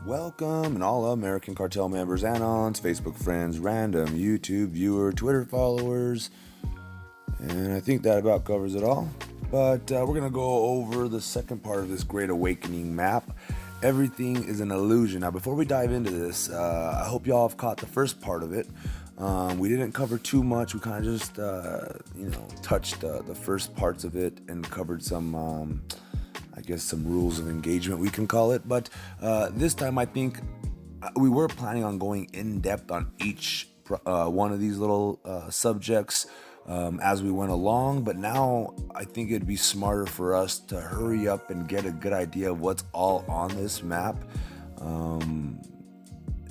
Welcome, and all American Cartel members, Anons, Facebook friends, random YouTube viewer, Twitter followers, and I think that about covers it all. But we're going to go over the second part of this Great Awakening map. Everything is an illusion. Now, before we dive into this, I hope y'all have caught the first part of it. We didn't cover too much. We kind of just, touched the first parts of it and covered some, some rules of engagement, we can call it. But this time, I think we were planning on going in depth on each one of these little subjects as we went along. But now I think it'd be smarter for us to hurry up and get a good idea of what's all on this map.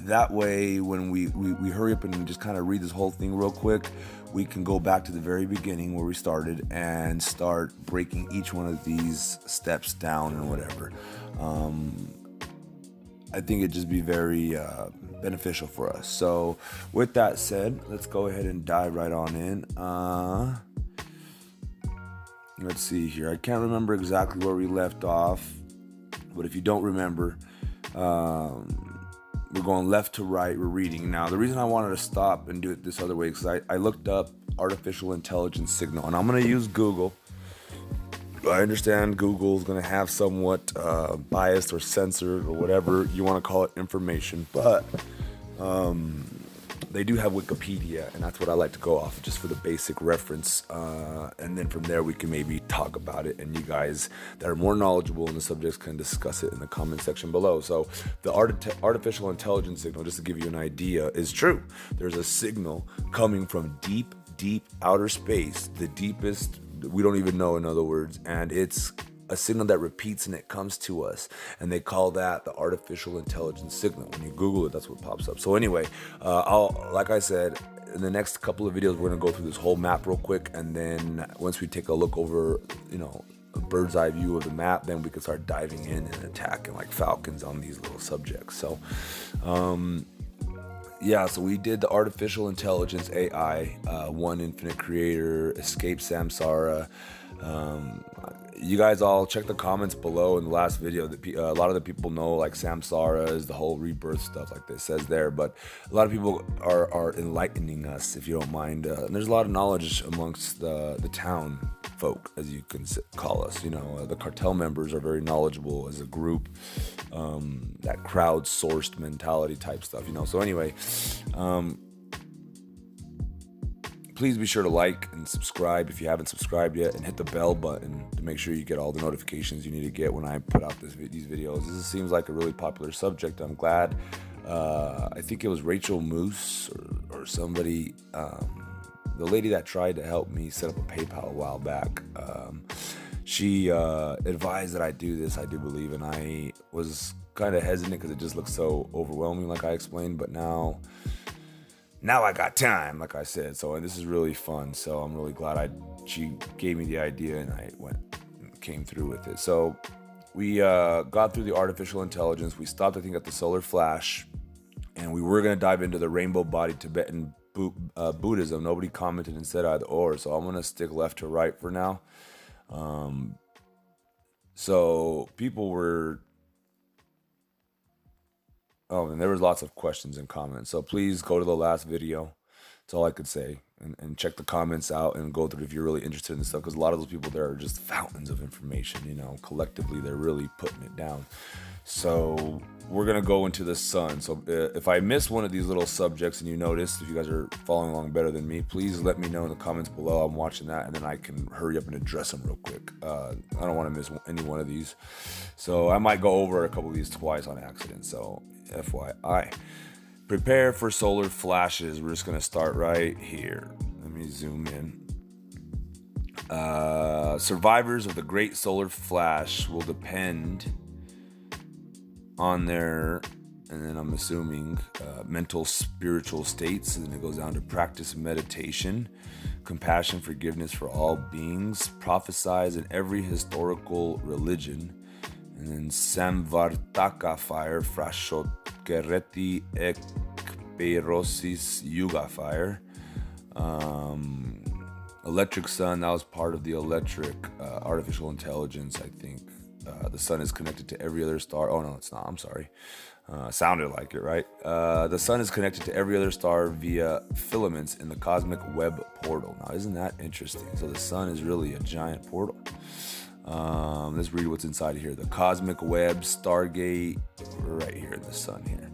That way, when we hurry up and just kind of read this whole thing real quick, we can go back to the very beginning where we started and start breaking each one of these steps down and whatever. I think it'd just be very beneficial for us. So with that said, let's go ahead and dive right on in. Let's see here. I can't remember exactly where we left off, but if you don't remember, we're going left to right. We're reading. Now, the reason I wanted to stop and do it this other way is because I looked up artificial intelligence signal, and I'm going to use Google. I understand Google is going to have somewhat biased or censored or whatever you want to call it information, but they do have Wikipedia, and that's what I like to go off just for the basic reference. And then from there, we can maybe talk about it, and you guys that are more knowledgeable in the subjects can discuss it in the comment section below. So the artificial intelligence signal, just to give you an idea, is true. There's a signal coming from deep outer space, the deepest we don't even know, in other words, and it's a signal that repeats and it comes to us, and they call that the artificial intelligence signal. When you Google it, that's what pops up. So anyway, like I said, in the next couple of videos, we're gonna go through this whole map real quick, and then once we take a look over, a bird's eye view of the map, then we can start diving in and attacking like falcons on these little subjects. So so we did the artificial intelligence AI, One Infinite Creator, Escape Samsara. You guys all check the comments below in the last video. A lot of the people know like Samsara is the whole rebirth stuff like this says there, but a lot of people are enlightening us, if you don't mind. And there's a lot of knowledge amongst the town folk, as you can call us. The cartel members are very knowledgeable as a group, that crowd-sourced mentality type stuff, So anyway, please be sure to like and subscribe if you haven't subscribed yet, and hit the bell button to make sure you get all the notifications you need to get when I put out these videos. This seems like a really popular subject. I'm glad. I think it was Rachel Moose or somebody, the lady that tried to help me set up a PayPal a while back. She advised that I do this, I do believe, and I was kind of hesitant because it just looks so overwhelming, like I explained, but now I got time, like I said. So, and this is really fun. So I'm really glad she gave me the idea and I came through with it. So we got through the artificial intelligence. We stopped, I think, at the solar flash, and we were going to dive into the rainbow-bodied Tibetan Buddhism. Nobody commented and said either or, so I'm going to stick left to right for now. So people were... Oh, and there was lots of questions and comments. So please go to the last video. That's all I could say. And check the comments out and go through if you're really interested in this stuff. Because a lot of those people there are just fountains of information. Collectively, they're really putting it down. So we're going to go into the sun. So if I miss one of these little subjects and you notice, if you guys are following along better than me, please let me know in the comments below. I'm watching that, and then I can hurry up and address them real quick. I don't want to miss any one of these. So I might go over a couple of these twice on accident. So FYI. Prepare for solar flashes. We're just going to start right here. Let me zoom in. Survivors of the great solar flash will depend on their, and then I'm assuming, mental, spiritual states. And then it goes down to practice meditation, compassion, forgiveness for all beings, prophesize in every historical religion. And then Samvartaka fire, Frashokereti Ekperosis Yuga fire. Electric sun, that was part of the electric artificial intelligence, I think. The sun is connected to every other star. Oh, no, it's not. I'm sorry. Sounded like it, right? The sun is connected to every other star via filaments in the cosmic web portal. Now, isn't that interesting? So the sun is really a giant portal. Let's read what's inside here. The cosmic web, Stargate, right here in the sun here.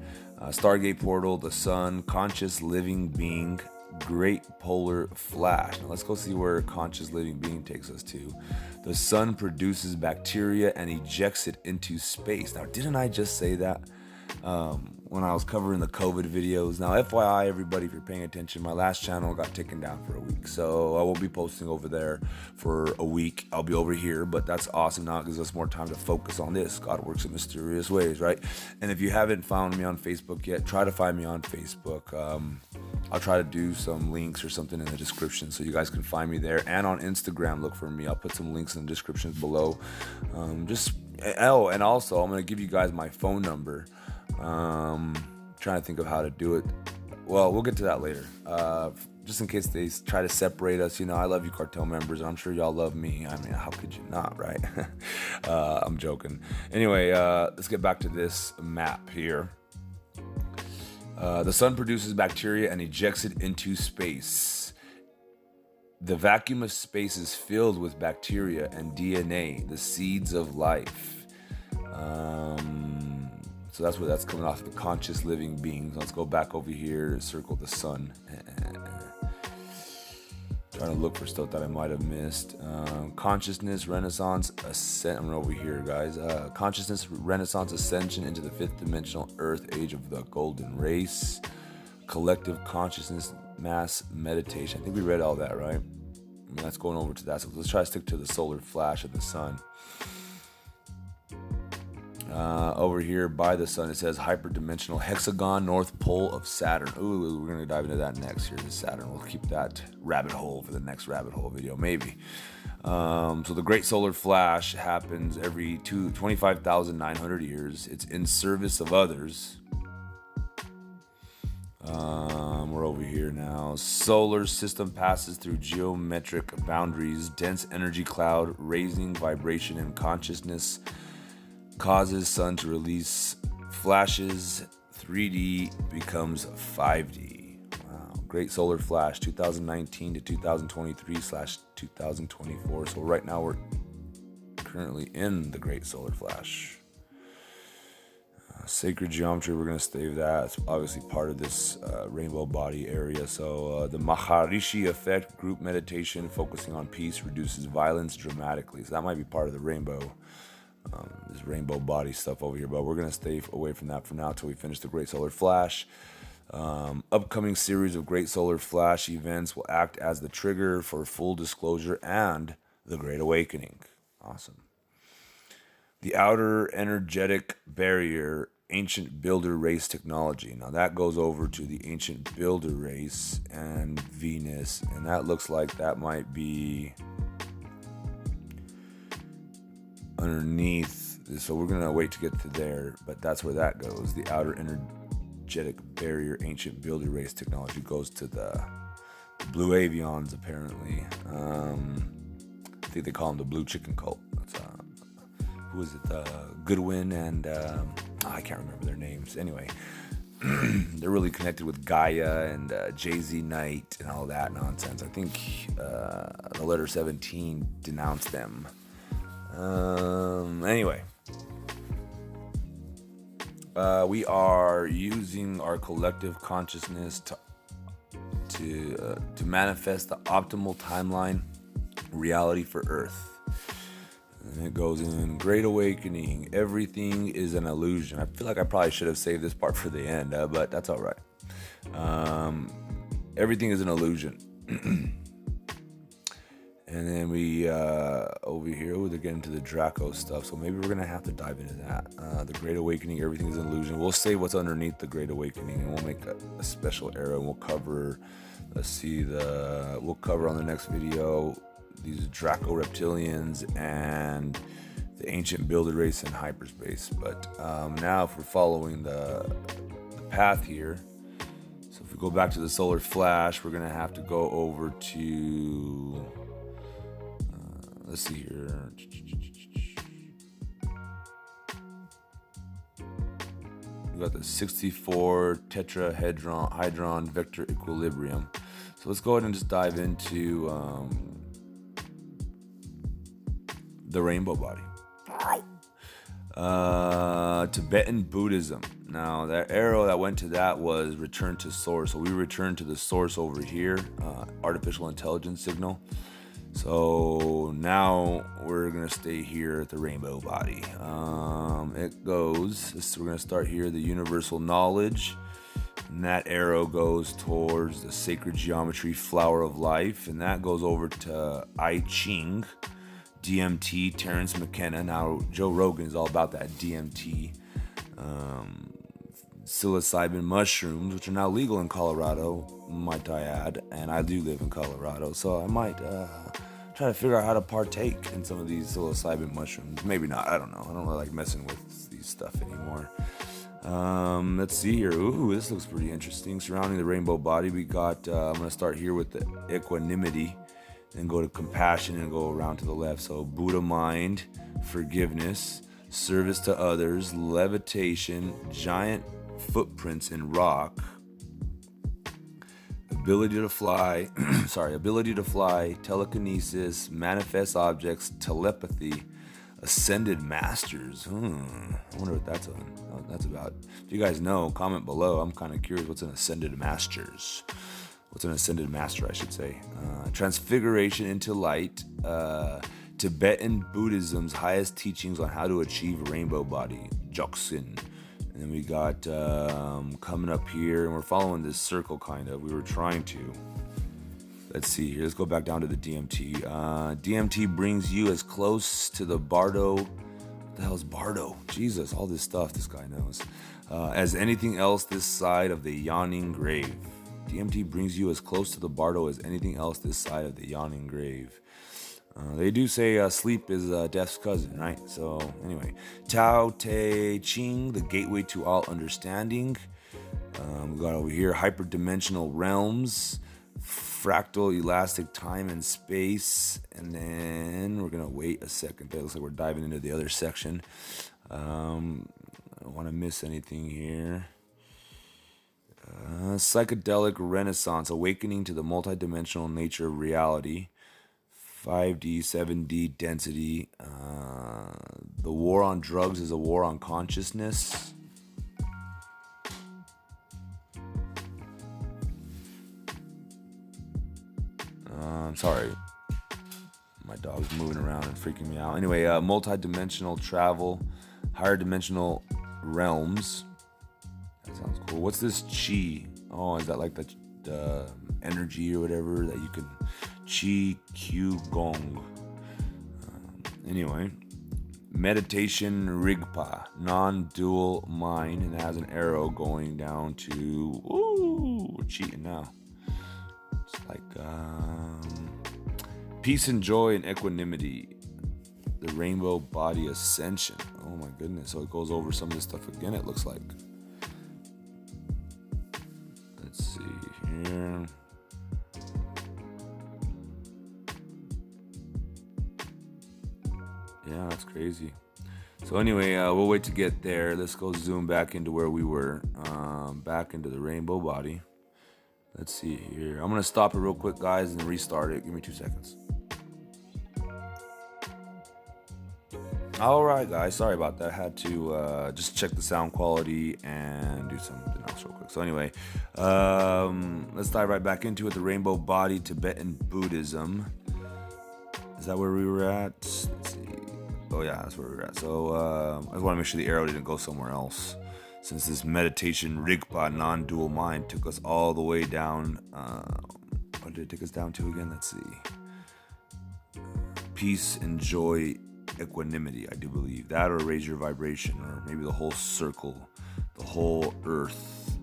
Stargate portal, the sun, conscious living being, great polar flash. Now let's go see where conscious living being takes us to. The sun produces bacteria and ejects it into space. Now, didn't I just say that when I was covering the COVID videos? Now, FYI, everybody, if you're paying attention, my last channel got taken down for a week, so I won't be posting over there for a week. I'll be over here, but that's awesome. Now it gives us more time to focus on this. God works in mysterious ways, right? And if you haven't found me on Facebook yet, try to find me on Facebook. I'll try to do some links or something in the description so you guys can find me there. And on Instagram, look for me. I'll put some links in the descriptions below. And also, I'm going to give you guys my phone number. Trying to think of how to do it. Well, we'll get to that later. Just in case they try to separate us, I love you cartel members, and I'm sure y'all love me. I mean, how could you not, right? I'm joking. Anyway, let's get back to this map here. The sun produces bacteria and ejects it into space. The vacuum of space is filled with bacteria and DNA, the seeds of life. So that's where that's coming off, the conscious living beings. Let's go back over here, circle the sun. Trying to look for stuff that I might have missed. Consciousness, Renaissance, Ascent. I'm over here, guys. Consciousness, Renaissance, Ascension into the fifth dimensional Earth, age of the golden race. Collective consciousness, mass meditation. I think we read all that, right? That's going over to that. So let's try to stick to the solar flash of the sun. Over here by the sun, it says hyperdimensional hexagon, north pole of Saturn. Ooh, we're going to dive into that next here, the Saturn. We'll keep that rabbit hole for the next rabbit hole video, maybe. So the great solar flash happens every 25,900 years. It's in service of others. We're over here now. Solar system passes through geometric boundaries, dense energy cloud, raising vibration and consciousness. Causes sun to release flashes, 3D becomes 5D. Wow, great solar flash, 2019 to 2023/2024. So right now we're currently in the great solar flash. Sacred geometry, we're going to stay with that. It's obviously part of this rainbow body area. So the Maharishi effect, group meditation, focusing on peace, reduces violence dramatically. So that might be part of the rainbow. This rainbow body stuff over here, but we're going to stay away from that for now until we finish the great solar flash. Upcoming series of great solar flash events will act as the trigger for full disclosure and the great awakening. Awesome. The outer energetic barrier, ancient builder race technology. Now that goes over to the ancient builder race and Venus, and that looks like that might be underneath. So we're gonna wait to get to there, but that's where that goes. The outer energetic barrier, ancient builder race technology, goes to the blue avians apparently. I think they call them the blue chicken cult. That's who is it? Goodwin and I can't remember their names. Anyway, they're really connected with Gaia and Jay-Z Knight and all that nonsense. I think the letter 17 denounced them. Anyway, we are using our collective consciousness to manifest the optimal timeline reality for Earth. And it goes in great awakening. Everything is an illusion. I feel like I probably should have saved this part for the end, but that's all right. Everything is an illusion. And then we, over here, they're getting to the Draco stuff, so maybe we're going to have to dive into that. The Great Awakening, everything is an illusion. We'll say what's underneath the Great Awakening, and we'll make a special era, and we'll cover, we'll cover on the next video these Draco reptilians and the ancient builder race in hyperspace. But now if we're following the path here, so if we go back to the solar flash, we're going to have to go over to... let's see here. We got the 64 tetrahedron vector equilibrium. So let's go ahead and just dive into the rainbow body. Tibetan Buddhism. Now that arrow that went to that was return to source. So we return to the source over here, artificial intelligence signal. So now we're gonna stay here at the rainbow body. It goes, we're gonna start here, the universal knowledge, and that arrow goes towards the sacred geometry flower of life, and that goes over to I Ching, DMT, Terrence McKenna. Now Joe Rogan is all about that DMT, psilocybin mushrooms, which are now legal in Colorado, might I add, and I do live in Colorado, so I might try to figure out how to partake in some of these psilocybin mushrooms. Maybe not, I don't know. I don't really like messing with these stuff anymore. Let's see here. Ooh, this looks pretty interesting. Surrounding the rainbow body, we got, I'm going to start here with the equanimity, and go to compassion and go around to the left. So Buddha mind, forgiveness, service to others, levitation, giant footprints in rock, ability to fly, telekinesis, manifest objects, telepathy, ascended masters. I wonder what that's about. If you guys know, comment below. I'm kind of curious what's an ascended masters. What's an ascended master, I should say. Transfiguration into light. Tibetan Buddhism's highest teachings on how to achieve rainbow body. Joksin. And then we got coming up here, and we're following this circle kind of. We were trying to. Let's see here. Let's go back down to the DMT. DMT brings you as close to the Bardo. What the hell is Bardo? Jesus, all this stuff this guy knows. As anything else this side of the yawning grave. DMT brings you as close to the Bardo as anything else this side of the yawning grave. They do say sleep is death's cousin, right? So anyway, Tao Te Ching, the gateway to all understanding. We got over here hyperdimensional realms, fractal elastic time and space, and then we're gonna wait a second. It looks like we're diving into the other section. I don't want to miss anything here. Psychedelic renaissance, awakening to the multidimensional nature of reality. 5D, 7D density. The war on drugs is a war on consciousness. I'm sorry. My dog's moving around and freaking me out. Anyway, multi-dimensional travel, higher dimensional realms. That sounds cool. What's this chi? Oh, is that like the energy or whatever that you can... Chi Q Gong. Anyway, meditation Rigpa, non-dual mind, and it has an arrow going down to. Ooh, we're cheating now. It's like peace and joy and equanimity. The rainbow body ascension. Oh my goodness! So it goes over some of this stuff again. It looks like. Let's see here. Yeah, that's crazy. So anyway, we'll wait to get there. Let's go zoom back into where we were. Back into the rainbow body. Let's see here. I'm going to stop it real quick, guys, and restart it. Give me 2 seconds. All right, guys. Sorry about that. I had to just check the sound quality and do something else real quick. So anyway, let's dive right back into it. The rainbow body, Tibetan Buddhism. Is that where we were at? Let's see. Oh yeah, that's where we were at. So I just want to make sure the arrow didn't go somewhere else. Since this meditation Rigpa non-dual mind took us all the way down. What did it take us down to again? Let's see. Peace and joy, equanimity, I do believe. That or raise your vibration, or maybe the whole circle, the whole earth.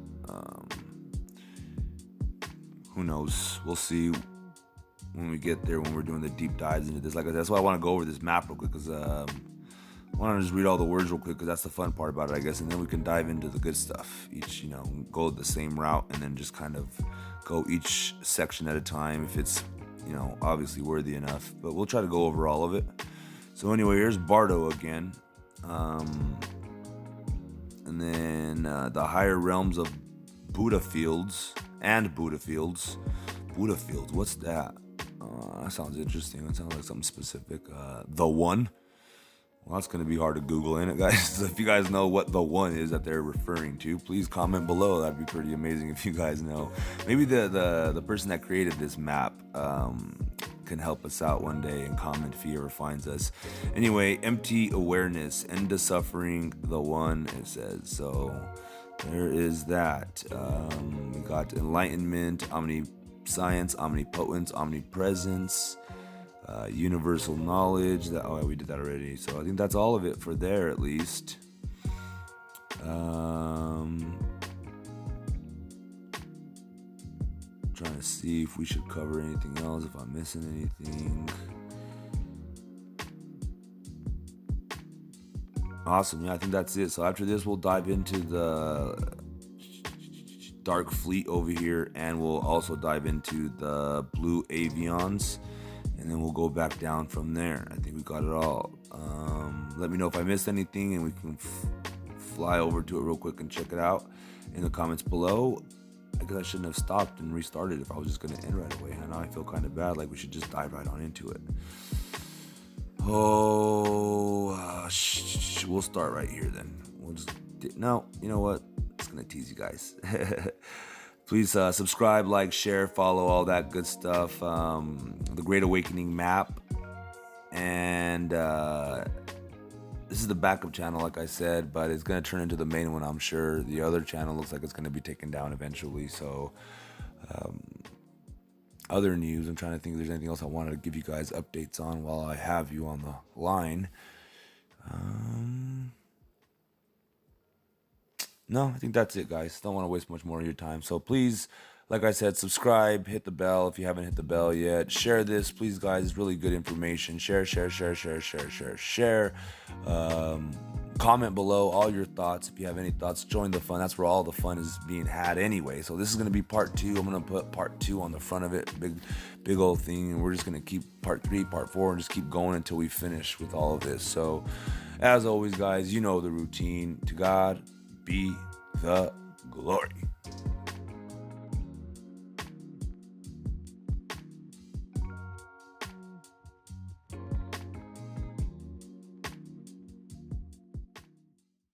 Who knows? We'll see when we get there, when we're doing the deep dives into this. Like, that's why I want to go over this map real quick, because I want to just read all the words real quick, because that's the fun part about it, I guess, and then we can dive into the good stuff. Each, go the same route, and then just kind of go each section at a time, if it's, obviously worthy enough, but we'll try to go over all of it. So anyway, here's Bardo again. and then the higher realms of Buddha fields. Buddha fields, what's that? That sounds interesting. That sounds like something specific. The One. Well, that's going to be hard to Google, ain't it, guys? So if you guys know what the One is that they're referring to, please comment below. That'd be pretty amazing if you guys know. Maybe the person that created this map can help us out one day and comment if he ever finds us. Anyway, empty awareness, end of suffering, the One, it says. So there is that. We got enlightenment, omniscience, omnipotence, omnipresence, universal knowledge. We did that already. So I think that's all of it for there, at least. Trying to see if we should cover anything else, if I'm missing anything. Awesome. Yeah, I think that's it. So after this, we'll dive into the Dark Fleet over here, and we'll also dive into the Blue Avions, and then we'll go back down from there. I think we got it all. Let me know if I missed anything, and we can fly over to it real quick and check it out in the comments below. I guess I shouldn't have stopped and restarted if I was just going to end right away. I know I feel kind of bad, like we should just dive right on into it. We'll start right here then. No, you know what? It's going to tease you guys. Please subscribe, like, share, follow, all that good stuff. The Great Awakening map. And this is the backup channel, like I said, but it's going to turn into the main one, I'm sure. The other channel looks like it's going to be taken down eventually. So, other news, I'm trying to think if there's anything else I wanted to give you guys updates on while I have you on the line. No, I think that's it, guys. Don't want to waste much more of your time. So please, like I said, subscribe, hit the bell if you haven't hit the bell yet. Share this, please, guys. It's really good information. Share. Comment below all your thoughts. If you have any thoughts, join the fun. That's where all the fun is being had anyway. So this is going to be part 2. I'm going to put part 2 on the front of it. Big old thing. And we're just going to keep part 3, part 4, and just keep going until we finish with all of this. So as always, guys, you know the routine. To God be the glory.